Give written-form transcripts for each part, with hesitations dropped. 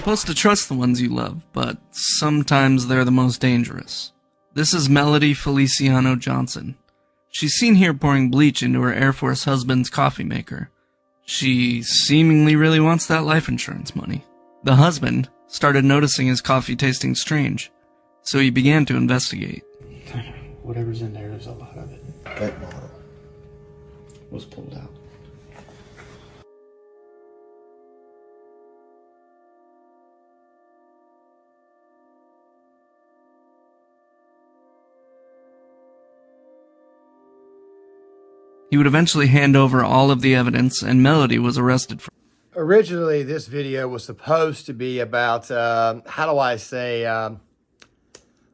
supposed to trust the ones you love, but sometimes they're the most dangerous. This is Melody Feliciano Johnson. She's seen here pouring bleach into her Air Force husband's coffee maker. She seemingly really wants that life insurance money. The husband started noticing his coffee tasting strange, so he began to investigate. Whatever's in there's a lot of it. That bottle Was pulled out. He would eventually hand over all of the evidence, and Melody was arrested for. Originally, this video was supposed to be about, a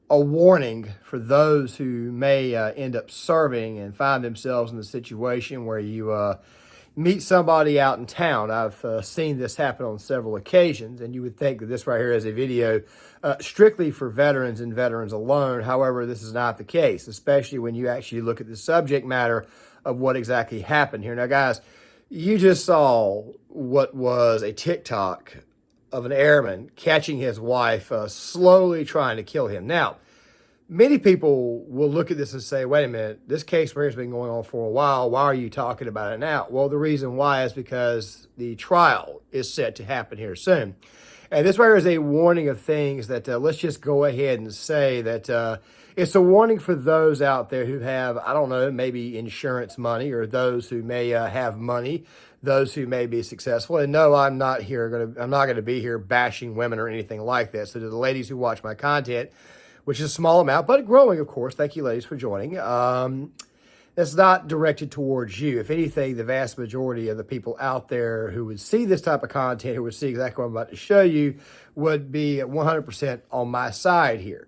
warning for those who may end up serving and find themselves in the situation where you meet somebody out in town. I've seen this happen on several occasions, and you would think that this right here is a video strictly for veterans and veterans alone. However, this is not the case, especially when you actually look at the subject matter of what exactly happened here. Now, guys, you just saw what was a TikTok of an airman catching his wife slowly trying to kill him. Now, many people will look at this and say, wait a minute, this case has been going on for a while. Why are you talking about it now? Well, the reason why is because the trial is set to happen here soon. And this right here is a warning of things that let's just go ahead and say that it's a warning for those out there who have, I don't know, maybe insurance money, or those who may have money, those who may be successful. And no, I'm not going to be here bashing women or anything like that. So to the ladies who watch my content, which is a small amount, but growing, of course, thank you, ladies, for joining. That's not directed towards you. If anything, the vast majority of the people out there who would see this type of content, who would see exactly what I'm about to show you, would be 100% on my side here.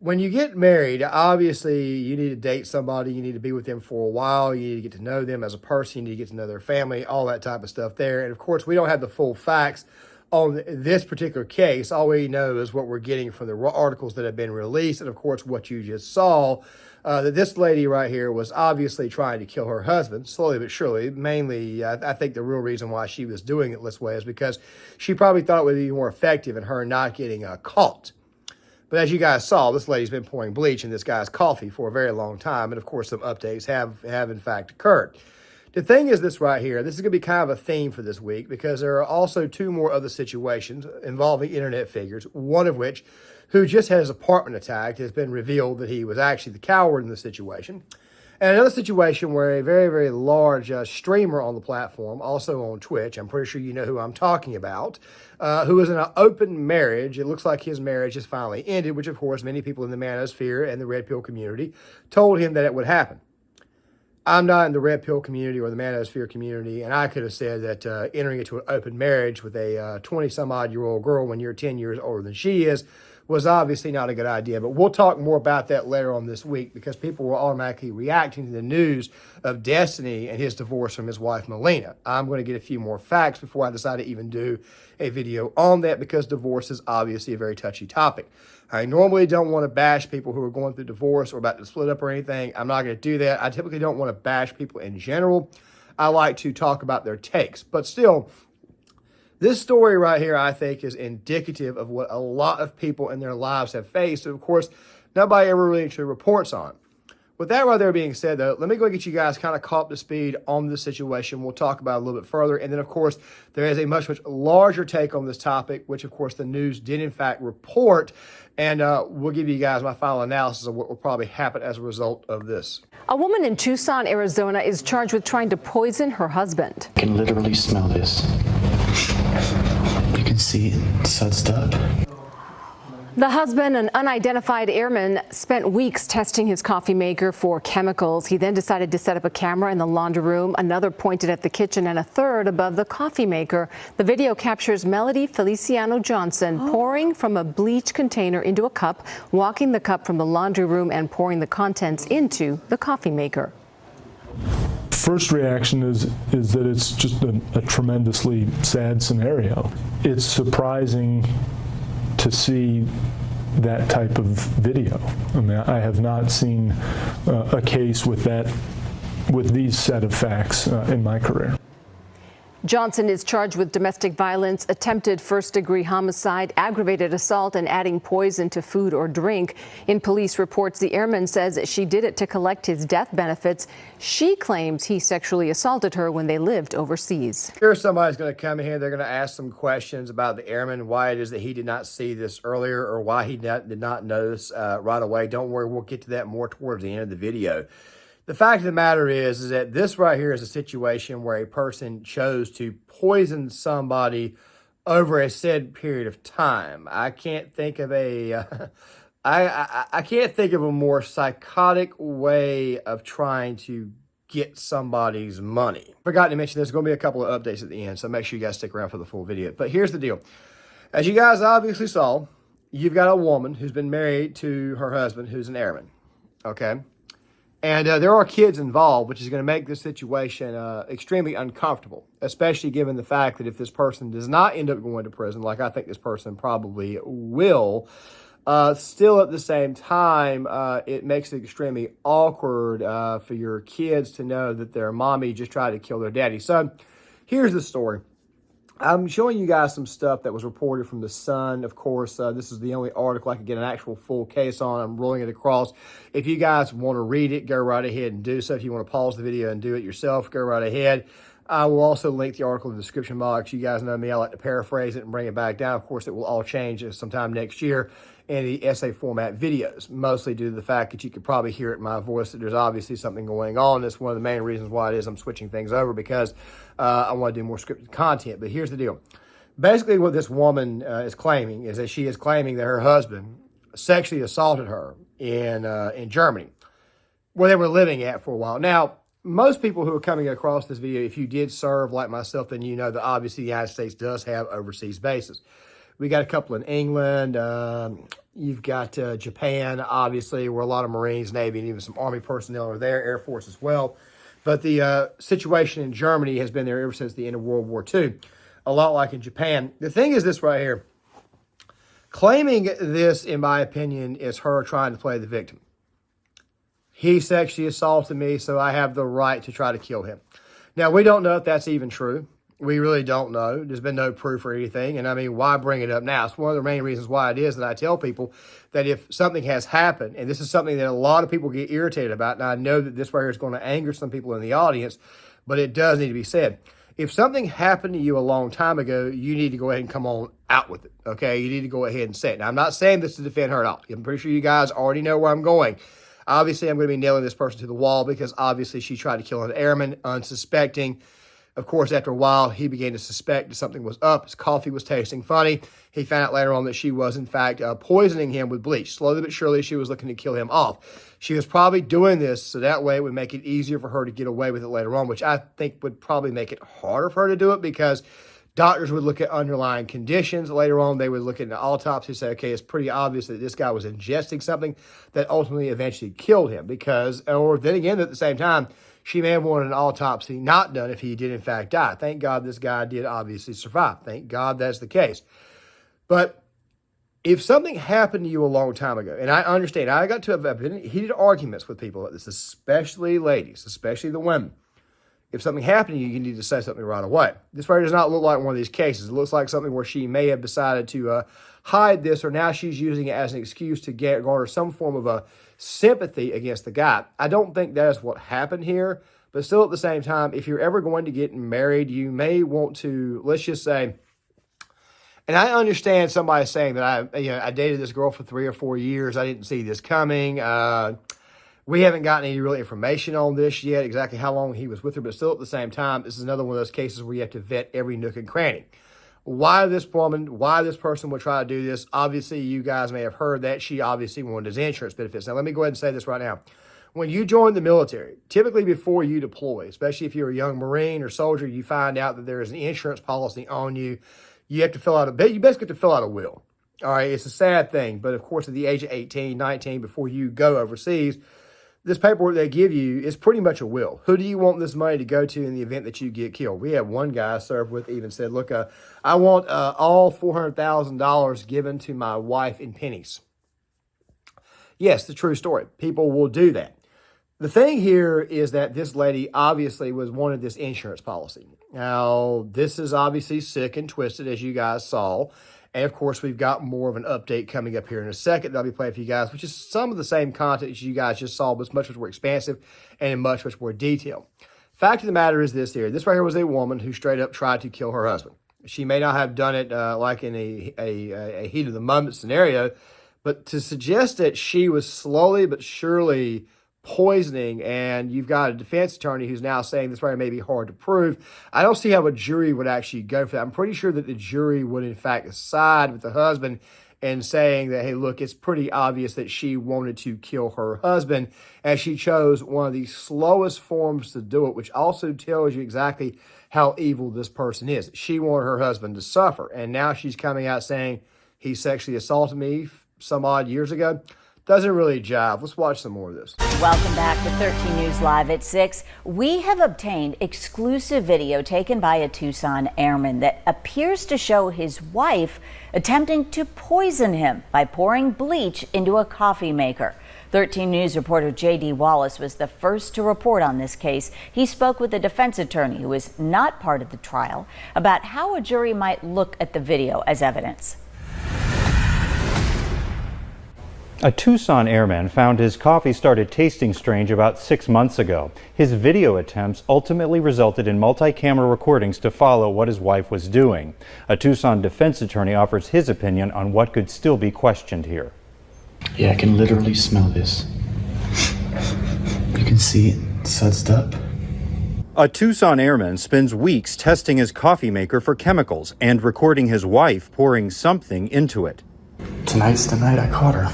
When you get married, obviously you need to date somebody. You need to be with them for a while. You need to get to know them as a person. You need to get to know their family, all that type of stuff there. And of course, we don't have the full facts on this particular case. All we know is what we're getting from the articles that have been released. And of course, what you just saw, that this lady right here was obviously trying to kill her husband, slowly but surely. Mainly, I think the real reason why she was doing it this way is because she probably thought it would be more effective in her not getting caught. But as you guys saw, this lady's been pouring bleach in this guy's coffee for a very long time. And of course, some updates have in fact occurred. The thing is this right here, this is going to be kind of a theme for this week, because there are also two more other situations involving internet figures, one of which, who just had his apartment attacked, has been revealed that he was actually the coward in the situation. And another situation where a very, very large streamer on the platform, also on Twitch, I'm pretty sure you know who I'm talking about, who was in an open marriage. It looks like his marriage has finally ended, which of course many people in the manosphere and the red pill community told him that it would happen. I'm not in the red pill community or the manosphere community, and I could have said that entering into an open marriage with a 20-some-odd-year-old girl when you're 10 years older than she is was obviously not a good idea. But we'll talk more about that later on this week, because people were automatically reacting to the news of Destiny and his divorce from his wife, Melina. I'm going to get a few more facts before I decide to even do a video on that, because divorce is obviously a very touchy topic. I normally don't want to bash people who are going through divorce or about to split up or anything. I'm not going to do that. I typically don't want to bash people in general. I like to talk about their takes. But still, this story right here, I think, is indicative of what a lot of people in their lives have faced. And of course, nobody ever really actually reports on. With that right there being said, though, let me go get you guys kind of caught up to speed on this situation. We'll talk about it a little bit further. And then, of course, there is a much, much larger take on this topic, which, of course, the news did, in fact, report. And we'll give you guys my final analysis of what will probably happen as a result of this. A woman in Tucson, Arizona, is charged with trying to poison her husband. I can literally smell this. You can see it sudsed up. The husband, an unidentified airman, spent weeks testing his coffee maker for chemicals. He then decided to set up a camera in the laundry room, another pointed at the kitchen, and a third above the coffee maker. The video captures Melody Feliciano Johnson pouring from a bleach container into a cup, walking the cup from the laundry room and pouring the contents into the coffee maker. First reaction is that it's just a tremendously sad scenario. It's surprising to see that type of video. I mean, I have not seen a case with these set of facts in my career. Johnson is charged with domestic violence, attempted first-degree homicide, aggravated assault, and adding poison to food or drink. In police reports, the airman says she did it to collect his death benefits. She claims he sexually assaulted her when they lived overseas. Here somebody's going to come in here. They're going to ask some questions about the airman, why it is that he did not see this earlier or why he did not notice right away. Don't worry, we'll get to that more towards the end of the video. The fact of the matter is that this right here is a situation where a person chose to poison somebody over a said period of time. I can't think of a I can't think of a more psychotic way of trying to get somebody's money. Forgot to mention there's going to be a couple of updates at the end, so make sure you guys stick around for the full video. But here's the deal. As you guys obviously saw, you've got a woman who's been married to her husband who's an airman, okay? And there are kids involved, which is going to make this situation extremely uncomfortable, especially given the fact that if this person does not end up going to prison, like I think this person probably will, still at the same time, it makes it extremely awkward for your kids to know that their mommy just tried to kill their daddy. So here's the story. I'm showing you guys some stuff that was reported from The Sun. Of course, this is the only article I could get an actual full case on. I'm rolling it across. If you guys want to read it, go right ahead and do so. If you want to pause the video and do it yourself, go right ahead. I will also link the article in the description box. You guys know me. I like to paraphrase it and bring it back down. Of course, it will all change sometime next year in the essay format videos, mostly due to the fact that you could probably hear it in my voice that there's obviously something going on. That's one of the main reasons why it is I'm switching things over, because I want to do more scripted content. But here's the deal. Basically, what this woman is claiming is that she is claiming that her husband sexually assaulted her in Germany, where they were living at for a while. Now, most people who are coming across this video, if you did serve like myself, then you know that obviously the United States does have overseas bases. We got a couple in England. You've got Japan, obviously, where a lot of Marines, Navy, and even some Army personnel are there, Air Force as well. But the situation in Germany has been there ever since the end of World War II, a lot like in Japan. The thing is this right here. Claiming this, in my opinion, is her trying to play the victim. He sexually assaulted me, so I have the right to try to kill him. Now, we don't know if that's even true. We really don't know. There's been no proof or anything. And I mean, why bring it up now? It's one of the main reasons why it is that I tell people that if something has happened, and this is something that a lot of people get irritated about, and I know that this right here is going to anger some people in the audience, but it does need to be said. If something happened to you a long time ago, you need to go ahead and come on out with it, okay? You need to go ahead and say it. Now, I'm not saying this to defend her at all. I'm pretty sure you guys already know where I'm going. Obviously, I'm going to be nailing this person to the wall because obviously she tried to kill an airman unsuspecting. Of course, after a while, he began to suspect that something was up. His coffee was tasting funny. He found out later on that she was, in fact, poisoning him with bleach. Slowly but surely, she was looking to kill him off. She was probably doing this so that way it would make it easier for her to get away with it later on, which I think would probably make it harder for her to do it because doctors would look at underlying conditions. Later on, they would look at an autopsy and say, okay, it's pretty obvious that this guy was ingesting something that ultimately eventually killed him because, or then again, at the same time, she may have wanted an autopsy not done if he did in fact die. Thank God this guy did obviously survive. Thank God that's the case. But if something happened to you a long time ago, and I understand, I got to have heated arguments with people like this, especially ladies, especially the women. If something happened to you, you need to say something right away. This right does not look like one of these cases. It looks like something where she may have decided to hide this, or now she's using it as an excuse to garner some form of a sympathy against the guy. I don't think that is what happened here, but still at the same time, if you're ever going to get married, you may want to, let's just say, and I understand somebody saying that I dated this girl for 3 or 4 years. I didn't see this coming. We haven't gotten any real information on this yet, exactly how long he was with her, but still at the same time, this is another one of those cases where you have to vet every nook and cranny. Why this woman, why this person would try to do this? Obviously, you guys may have heard that she obviously wanted his insurance benefits. Now, let me go ahead and say this right now. When you join the military, typically before you deploy, especially if you're a young Marine or soldier, you find out that there is an insurance policy on you. You have to fill out you basically have to fill out a will. All right, it's a sad thing, but of course, at the age of 18, 19, before you go overseas, this paperwork they give you is pretty much a will. Who do you want this money to go to in the event that you get killed? We had one guy I served with even said, look, I want all $400,000 given to my wife in pennies. Yes, the true story. People will do that. The thing here is that this lady obviously wanted this insurance policy. Now, this is obviously sick and twisted, as you guys saw. And of course, we've got more of an update coming up here in a second that I'll be playing for you guys, which is some of the same content that you guys just saw, but it's much more expansive and in much more detail. Fact of the matter is this here. This right here was a woman who straight up tried to kill her husband. She may not have done it like in a heat of the moment scenario, but to suggest that she was slowly but surely poisoning, and you've got a defense attorney who's now saying this right may be hard to prove, I don't see how a jury would actually go for that. I'm pretty sure that the jury would in fact side with the husband and saying that, hey, look, it's pretty obvious that she wanted to kill her husband, and she chose one of the slowest forms to do it, which also tells you exactly how evil this person is. She wanted her husband to suffer, and now she's coming out saying he sexually assaulted me some odd years ago. Doesn't really jive. Let's watch some more of this. Welcome back to 13 News Live at 6. We have obtained exclusive video taken by a Tucson airman that appears to show his wife attempting to poison him by pouring bleach into a coffee maker. 13 News reporter J.D. Wallace was the first to report on this case. He spoke with a defense attorney who is not part of the trial about how a jury might look at the video as evidence. A Tucson airman found his coffee started tasting strange about 6 months ago. His video attempts ultimately resulted in multi-camera recordings to follow what his wife was doing. A Tucson defense attorney offers his opinion on what could still be questioned here. Yeah, I can literally smell this. You can see it sudsed up. A Tucson airman spends weeks testing his coffee maker for chemicals and recording his wife pouring something into it. Tonight's the night I caught her.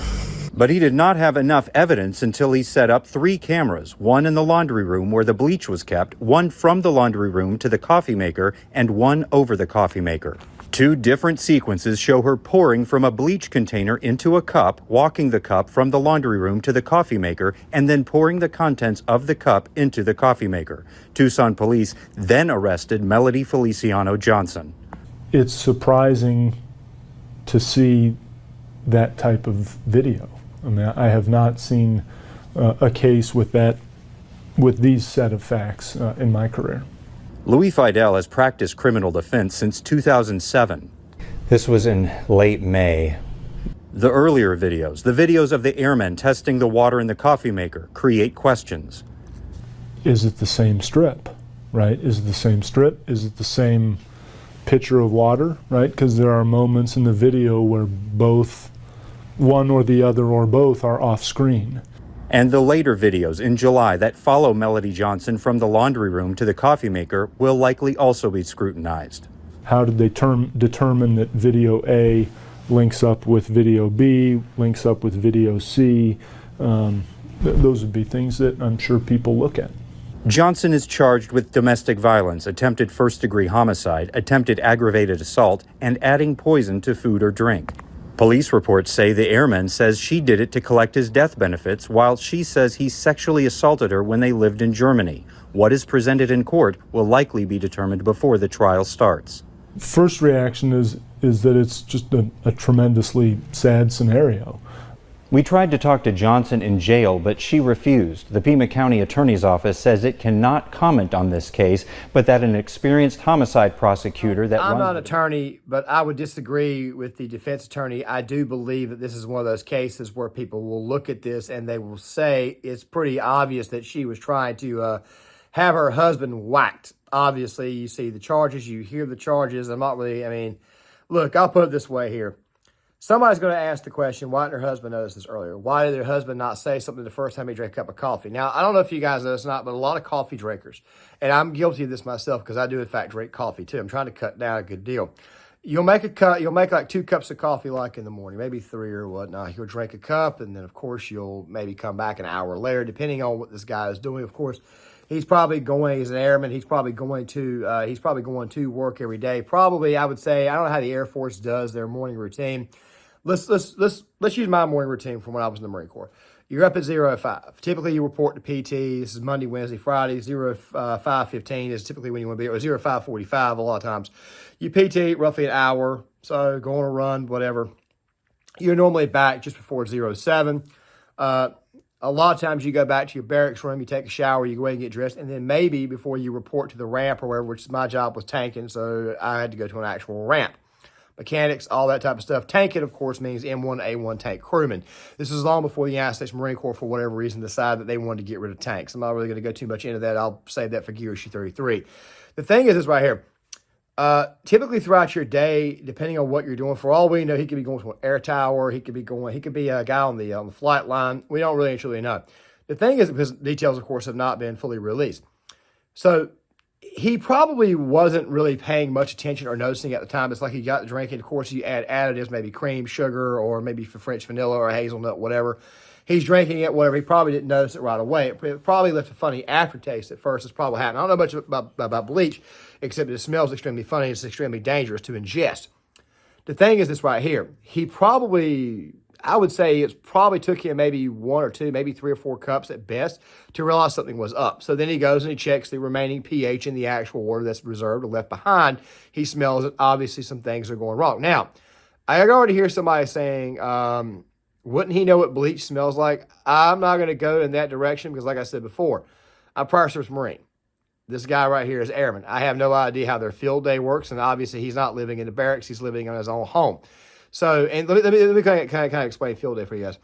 But he did not have enough evidence until he set up 3 cameras, one in the laundry room where the bleach was kept, one from the laundry room to the coffee maker, and one over the coffee maker. 2 different sequences show her pouring from a bleach container into a cup, walking the cup from the laundry room to the coffee maker, and then pouring the contents of the cup into the coffee maker. Tucson police then arrested Melody Feliciano Johnson. It's surprising to see that type of video. I mean, I have not seen a case with these set of facts in my career. Louis Fidel has practiced criminal defense since 2007. This was in late May. The earlier videos, the videos of the airmen testing the water in the coffee maker, create questions. Is it the same strip, right? Is it the same strip? Is it the same pitcher of water, right? Because there are moments in the video where both one or the other or both are off screen. And the later videos in July that follow Melody Johnson from the laundry room to the coffee maker will likely also be scrutinized. How did they determine that video A links up with video B, links up with video C? Those would be things that I'm sure people look at. Johnson is charged with domestic violence, attempted first-degree homicide, attempted aggravated assault, and adding poison to food or drink. Police reports say the airman says she did it to collect his death benefits, while she says he sexually assaulted her when they lived in Germany. What is presented in court will likely be determined before the trial starts. First reaction is that it's just a tremendously sad scenario. We tried to talk to Johnson in jail, but she refused. The Pima County Attorney's Office says it cannot comment on this case, but that an experienced homicide prosecutor that I'm not an attorney, but I would disagree with the defense attorney. I do believe that this is one of those cases where people will look at this and they will say it's pretty obvious that she was trying to have her husband whacked. Obviously, you see the charges, you hear the charges. Look, I'll put it this way here. Somebody's going to ask the question, why didn't her husband notice this earlier? Why did her husband not say something the first time he drank a cup of coffee? Now, I don't know if you guys know this or not, but a lot of coffee drinkers, and I'm guilty of this myself because I do, in fact, drink coffee too. I'm trying to cut down a good deal. You'll make like 2 cups of coffee like in the morning, maybe 3 or whatnot. You'll drink a cup, and then, of course, you'll maybe come back an hour later, depending on what this guy is doing. Of course, he's an airman. He's probably going to work every day. Probably, I would say, I don't know how the Air Force does their morning routine. Let's use my morning routine from when I was in the Marine Corps. You're up at 0:05. Typically, you report to PT. This is Monday, Wednesday, Friday. 05:15 is typically when you want to be, or 05:45 a lot of times. You PT roughly an hour, so go on a run, whatever. You're normally back just before 07. A lot of times you go back to your barracks room, you take a shower, you go in and get dressed, and then maybe before you report to the ramp or wherever, which my job was tanking, so I had to go to an actual ramp. Mechanics, all that type of stuff. Tanking, of course, means M1A1 tank crewman. This was long before the United States Marine Corps, for whatever reason, decided that they wanted to get rid of tanks. I'm not really going to go too much into that. I'll save that for Gear Issue 33. The thing is this right here. Typically throughout your day, depending on what you're doing, for all we know, he could be going to an air tower. He could be a guy on the flight line. We don't really truly know. The thing is, because details, of course, have not been fully released. So he probably wasn't really paying much attention or noticing at the time. It's like he got the drinking. Of course, you add additives, maybe cream, sugar, or maybe for French vanilla or hazelnut, whatever. He's drinking it, whatever. He probably didn't notice it right away. It probably left a funny aftertaste at first. It's probably happened. I don't know much about bleach, except it smells extremely funny. It's extremely dangerous to ingest. The thing is this right here. He probably, I would say it probably took him maybe 1 or 2, maybe 3 or 4 cups at best to realize something was up. So then he goes and he checks the remaining pH in the actual water that's reserved or left behind. He smells it. Obviously, some things are going wrong. Now, I already hear somebody saying, wouldn't he know what bleach smells like? I'm not going to go in that direction because, like I said before, I'm a prior service Marine. This guy right here is airman. I have no idea how their field day works, and obviously he's not living in the barracks. He's living in his own home. So, and let me kind of explain field day for you guys,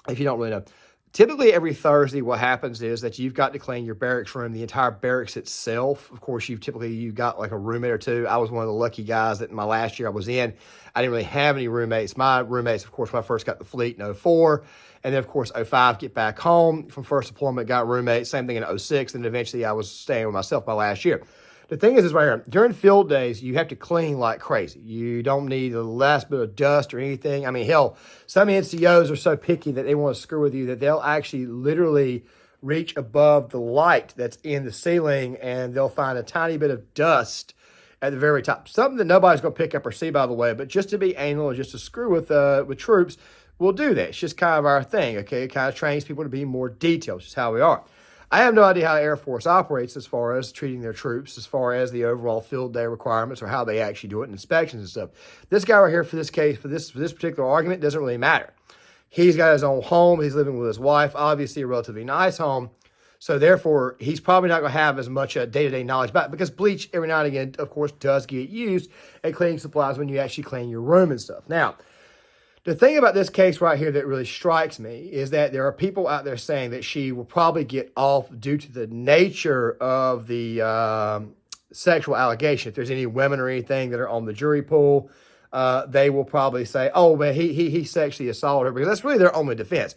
if you don't really know. Typically, every Thursday, what happens is that you've got to clean your barracks room, the entire barracks itself. Of course, you've got like a roommate or two. I was one of the lucky guys that in my last year I was in, I didn't really have any roommates. My roommates, of course, when I first got the fleet in 04, and then, of course, 05, get back home from first deployment, got roommates. Same thing in 06, and eventually I was staying with myself my last year. The thing is right here, during field days, you have to clean like crazy. You don't need the last bit of dust or anything. I mean, hell, some NCOs are so picky that they want to screw with you that they'll actually literally reach above the light that's in the ceiling and they'll find a tiny bit of dust at the very top. Something that nobody's going to pick up or see, by the way, but just to be anal and just to screw with troops, we'll do that. It's just kind of our thing, okay? It kind of trains people to be more detailed. It's just how we are. I have no idea how the Air Force operates as far as treating their troops, as far as the overall field day requirements or how they actually do it in inspections and stuff. This guy right here for this case, for this particular argument, doesn't really matter. He's got his own home. He's living with his wife, obviously a relatively nice home. So therefore, he's probably not going to have as much day-to-day knowledge about it because bleach every now and again, of course, does get used at cleaning supplies when you actually clean your room and stuff. Now, the thing about this case right here that really strikes me is that there are people out there saying that she will probably get off due to the nature of the sexual allegation. If there's any women or anything that are on the jury pool, they will probably say, oh, man, he sexually assaulted her, because that's really their only defense.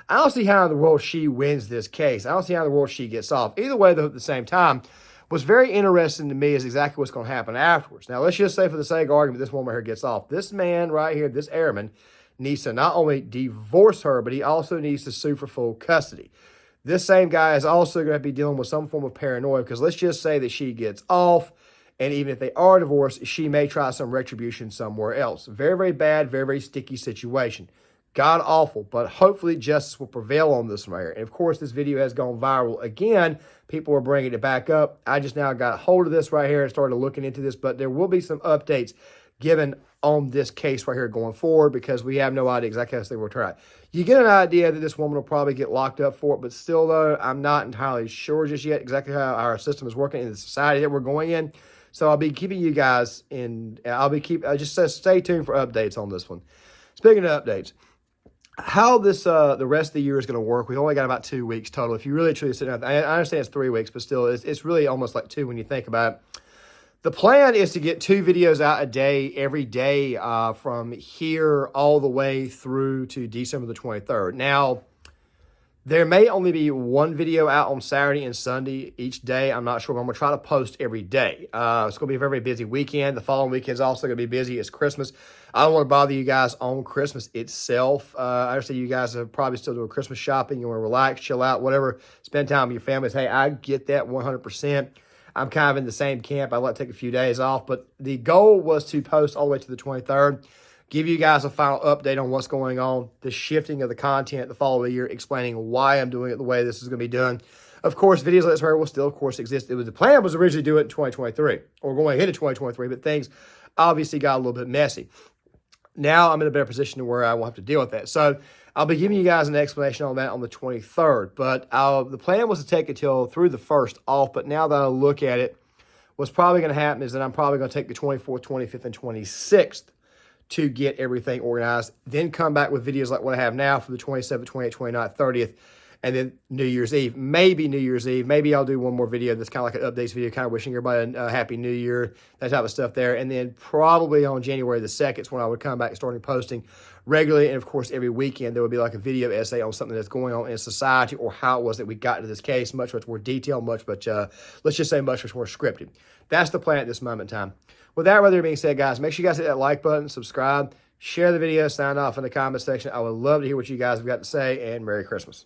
I don't see how in the world she wins this case. I don't see how in the world she gets off. Either way, though, at the same time, what's very interesting to me is exactly what's going to happen afterwards. Now, let's just say for the sake of argument, this woman here gets off. This man right here, this airman, needs to not only divorce her, but he also needs to sue for full custody. This same guy is also going to be dealing with some form of paranoia, because let's just say that she gets off, and even if they are divorced, she may try some retribution somewhere else. Very, very bad, very, very sticky situation. God awful, but hopefully justice will prevail on this matter. And of course, this video has gone viral again. People are bringing it back up. I just now got hold of this right here and started looking into this, but there will be some updates given on this case right here going forward, because we have no idea exactly how they will turn out. You get an idea that this woman will probably get locked up for it, but still, though, I'm not entirely sure just yet exactly how our system is working in the society that we're going in. So I'll be keeping you guys in. Just stay tuned for updates on this one. Speaking of updates, how this the rest of the year is going to work. We've only got about 2 weeks total. If you really truly sit down, I understand it's 3 weeks, but still, it's really almost like 2 when you think about it. The plan is to get 2 videos out a day, every day, from here all the way through to December the 23rd. Now, there may only be 1 video out on Saturday and Sunday each day. I'm not sure, but I'm going to try to post every day. It's going to be a very, very busy weekend. The following weekend is also going to be busy. It's Christmas. I don't want to bother you guys on Christmas itself. I understand you guys are probably still doing Christmas shopping. You want to relax, chill out, whatever. Spend time with your families. Hey, I get that 100%. I'm kind of in the same camp. I'd like to take a few days off, but the goal was to post all the way to the 23rd, give you guys a final update on what's going on, the shifting of the content the following year, explaining why I'm doing it the way this is going to be done. Of course, videos like this will still, of course, exist. The plan was originally to do it in 2023, or going ahead of 2023, but things obviously got a little bit messy. now I'm in a better position to where I won't have to deal with that. So I'll be giving you guys an explanation on that on the 23rd. But the plan was to take it through the 1st off. But now that I look at it, what's probably going to happen is that I'm probably going to take the 24th, 25th, and 26th to get everything organized. Then come back with videos like what I have now for the 27th, 28th, 29th, 30th. And then New Year's Eve, maybe New Year's Eve. Maybe I'll do one more video that's kind of like an updates video, kind of wishing everybody a happy New Year, that type of stuff there. And then probably on January the 2nd is when I would come back and start posting regularly. And of course, every weekend there would be like a video essay on something that's going on in society or how it was that we got to this case. Much more detailed, much more scripted. That's the plan at this moment in time. With that rather being said, guys, make sure you guys hit that like button, subscribe, share the video, sign off in the comment section. I would love to hear what you guys have got to say, and Merry Christmas.